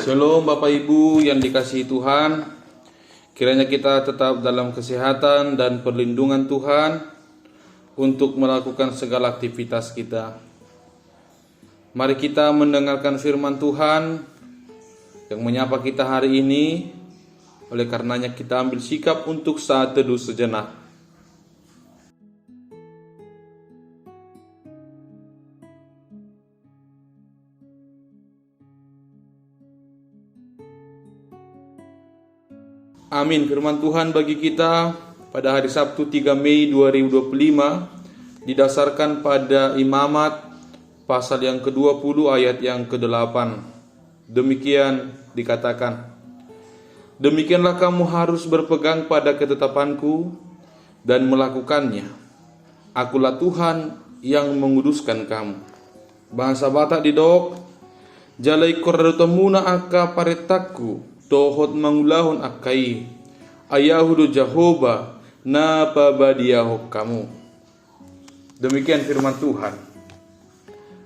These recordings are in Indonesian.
Shalom Bapak Ibu yang dikasihi Tuhan. Kiranya kita tetap dalam kesehatan dan perlindungan Tuhan untuk melakukan segala aktivitas kita. Mari kita mendengarkan firman Tuhan yang menyapa kita hari ini. Oleh karenanya kita ambil sikap untuk saat teduh sejenak. Amin. Firman Tuhan bagi kita pada hari Sabtu 3 Mei 2025 didasarkan pada Imamat pasal yang ke-20 ayat yang ke-8. Demikian dikatakan, "Demikianlah kamu harus berpegang pada ketetapanku dan melakukannya. Akulah Tuhan yang menguduskan kamu." Bahasa Batak di Dok, "Jalai kordotemuna aka paretakku tohot mangulahun akai ayahudu Jehovah napa badiahok kamu." Demikian firman Tuhan.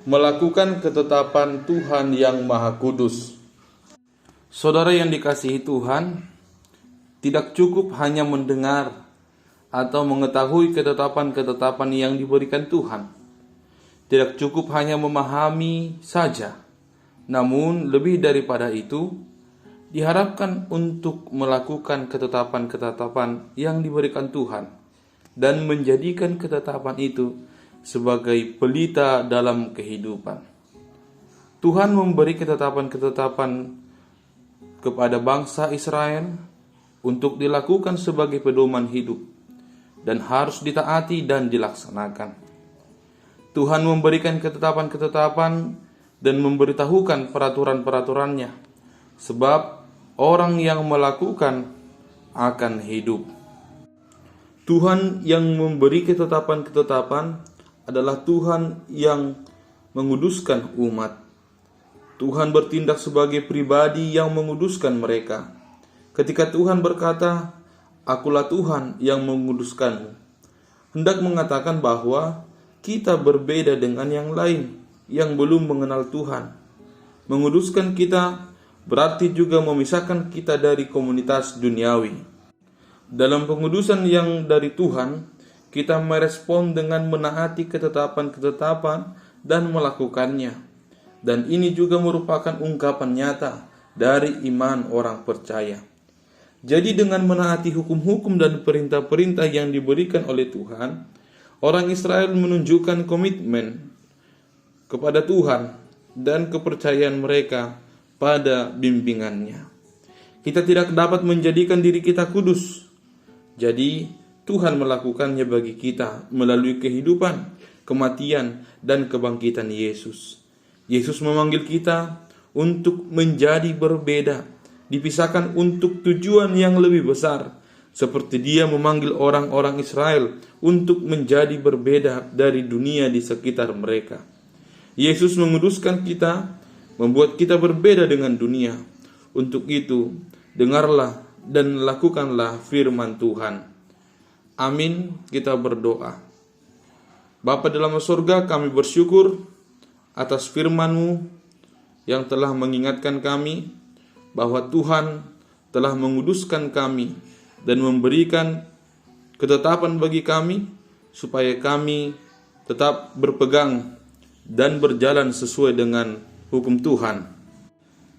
Melakukan ketetapan Tuhan yang Maha Kudus. Saudara yang dikasihi Tuhan, tidak cukup hanya mendengar atau mengetahui ketetapan-ketetapan yang diberikan Tuhan. Tidak cukup hanya memahami saja. Namun lebih daripada itu, diharapkan untuk melakukan ketetapan-ketetapan yang diberikan Tuhan dan menjadikan ketetapan itu sebagai pelita dalam kehidupan. Tuhan memberi ketetapan-ketetapan kepada bangsa Israel untuk dilakukan sebagai pedoman hidup dan harus ditaati dan dilaksanakan. Tuhan memberikan ketetapan-ketetapan dan memberitahukan peraturan-peraturannya, sebab orang yang melakukan akan hidup. Tuhan yang memberi ketetapan-ketetapan adalah Tuhan yang menguduskan umat. Tuhan bertindak sebagai pribadi yang menguduskan mereka. Ketika Tuhan berkata, "Akulah Tuhan yang menguduskanmu," hendak mengatakan bahwa kita berbeda dengan yang lain yang belum mengenal Tuhan. Menguduskan kita berarti juga memisahkan kita dari komunitas duniawi. Dalam pengudusan yang dari Tuhan, kita merespon dengan menaati ketetapan-ketetapan dan melakukannya. Dan ini juga merupakan ungkapan nyata dari iman orang percaya. Jadi dengan menaati hukum-hukum dan perintah-perintah yang diberikan oleh Tuhan, orang Israel menunjukkan komitmen kepada Tuhan dan kepercayaan mereka pada bimbingannya. Kita tidak dapat menjadikan diri kita kudus. Jadi Tuhan melakukannya bagi kita melalui kehidupan, kematian, dan kebangkitan Yesus. Yesus memanggil kita untuk menjadi berbeda, dipisahkan untuk tujuan yang lebih besar, seperti Dia memanggil orang-orang Israel untuk menjadi berbeda dari dunia di sekitar mereka. Yesus menguduskan kita, membuat kita berbeda dengan dunia. Untuk itu, dengarlah dan lakukanlah firman Tuhan. Amin. Kita berdoa. Bapa dalam surga, kami bersyukur atas firman-Mu yang telah mengingatkan kami bahwa Tuhan telah menguduskan kami dan memberikan ketetapan bagi kami supaya kami tetap berpegang dan berjalan sesuai dengan hukum Tuhan.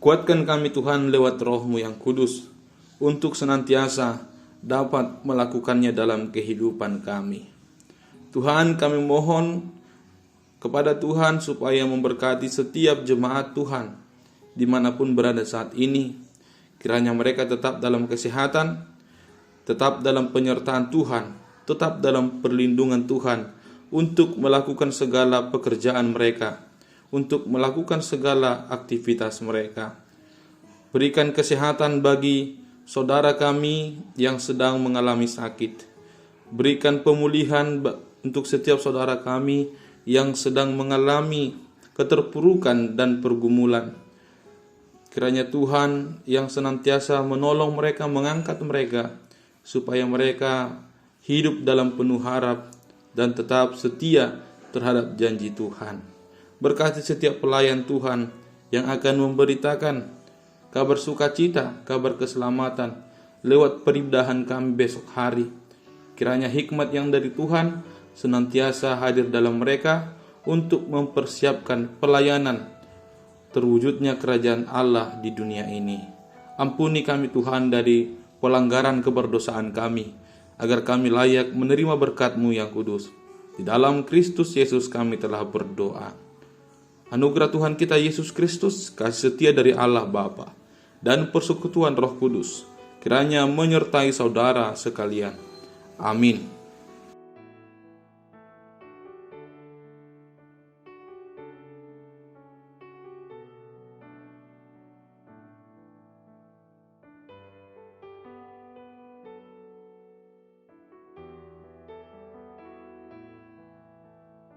Kuatkan kami Tuhan lewat Roh-Mu yang kudus untuk senantiasa dapat melakukannya dalam kehidupan kami. Tuhan, kami mohon kepada Tuhan supaya memberkati setiap jemaat Tuhan dimanapun berada saat ini. Kiranya mereka tetap dalam kesehatan, tetap dalam penyertaan Tuhan, tetap dalam perlindungan Tuhan untuk melakukan segala pekerjaan mereka, untuk melakukan segala aktivitas mereka. Berikan kesehatan bagi saudara kami yang sedang mengalami sakit. Berikan pemulihan untuk setiap saudara kami yang sedang mengalami keterpurukan dan pergumulan. Kiranya Tuhan yang senantiasa menolong mereka, mengangkat mereka, supaya mereka hidup dalam penuh harap dan tetap setia terhadap janji Tuhan. Berkati setiap pelayan Tuhan yang akan memberitakan kabar sukacita, kabar keselamatan lewat peribdahan kami besok hari. Kiranya hikmat yang dari Tuhan senantiasa hadir dalam mereka untuk mempersiapkan pelayanan terwujudnya kerajaan Allah di dunia ini. Ampuni kami Tuhan dari pelanggaran keberdosaan kami, agar kami layak menerima berkat-Mu yang kudus. Di dalam Kristus Yesus kami telah berdoa. Anugerah Tuhan kita Yesus Kristus, kasih setia dari Allah Bapa, dan persekutuan Roh Kudus kiranya menyertai saudara sekalian. Amin.